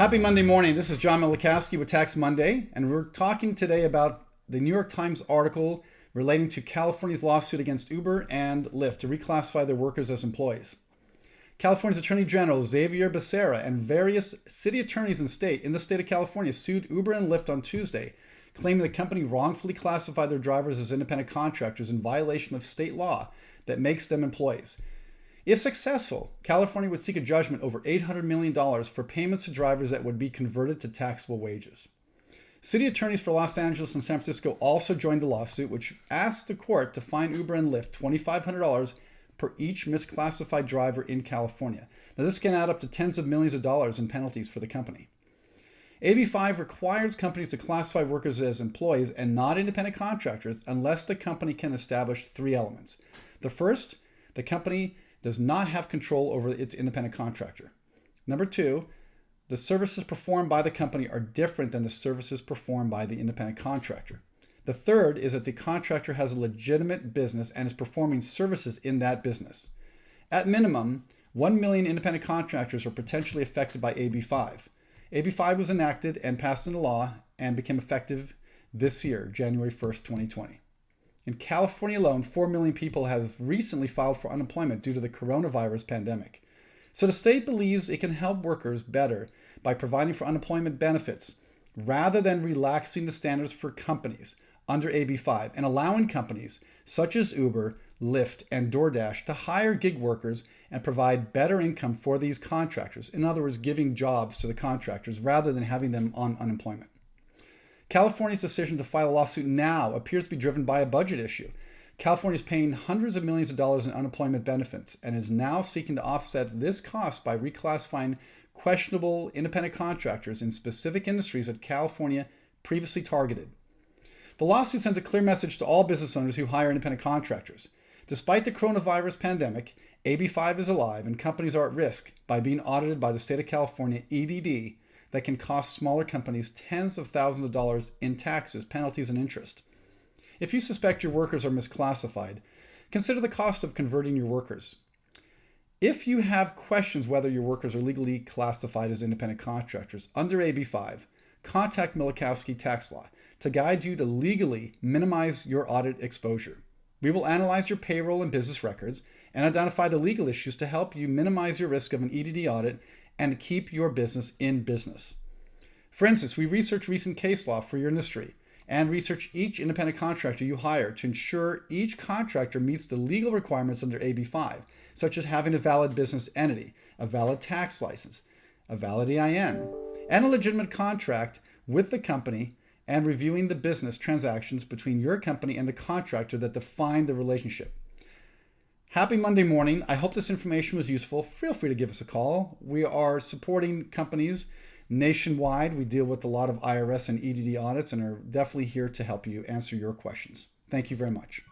Happy Monday morning. This is John Milikowski with Tax Monday, and we're talking today about the New York Times article relating to California's lawsuit against Uber and Lyft to reclassify their workers as employees. California's Attorney General Xavier Becerra and various city attorneys in the state of California sued Uber and Lyft on Tuesday, claiming the company wrongfully classified their drivers as independent contractors in violation of state law that makes them employees. If successful, California would seek a judgment over $800 million for payments to drivers that would be converted to taxable wages. City attorneys for Los Angeles and San Francisco also joined the lawsuit, which asked the court to fine Uber and Lyft $2,500 per each misclassified driver in California. Now, this can add up to tens of millions of dollars in penalties for the company. AB 5 requires companies to classify workers as employees and not independent contractors unless the company can establish three elements. The first, the company does not have control over its independent contractor. Number two, the services performed by the company are different than the services performed by the independent contractor. The third is that the contractor has a legitimate business and is performing services in that business. At minimum, 1 million independent contractors are potentially affected by AB 5. AB 5 was enacted and passed into law and became effective this year, January 1st, 2020. In California alone, 4 million people have recently filed for unemployment due to the coronavirus pandemic. So the state believes it can help workers better by providing for unemployment benefits rather than relaxing the standards for companies under AB 5 and allowing companies such as Uber, Lyft, and DoorDash to hire gig workers and provide better income for these contractors. In other words, giving jobs to the contractors rather than having them on unemployment. California's decision to file a lawsuit now appears to be driven by a budget issue. California is paying hundreds of millions of dollars in unemployment benefits and is now seeking to offset this cost by reclassifying questionable independent contractors in specific industries that California previously targeted. The lawsuit sends a clear message to all business owners who hire independent contractors. Despite the coronavirus pandemic, AB 5 is alive and companies are at risk by being audited by the state of California EDD that can cost smaller companies tens of thousands of dollars in taxes, penalties, and interest. If you suspect your workers are misclassified, consider the cost of converting your workers. If you have questions whether your workers are legally classified as independent contractors under AB 5, contact Milikowski Tax Law to guide you to legally minimize your audit exposure. We will analyze your payroll and business records and identify the legal issues to help you minimize your risk of an EDD audit and keep your business in business. For instance, we research recent case law for your industry and research each independent contractor you hire to ensure each contractor meets the legal requirements under AB 5, such as having a valid business entity, a valid tax license, a valid EIN, and a legitimate contract with the company, and reviewing the business transactions between your company and the contractor that define the relationship. Happy Monday morning. I hope this information was useful. Feel free to give us a call. We are supporting companies nationwide. We deal with a lot of IRS and EDD audits and are definitely here to help you answer your questions. Thank you very much.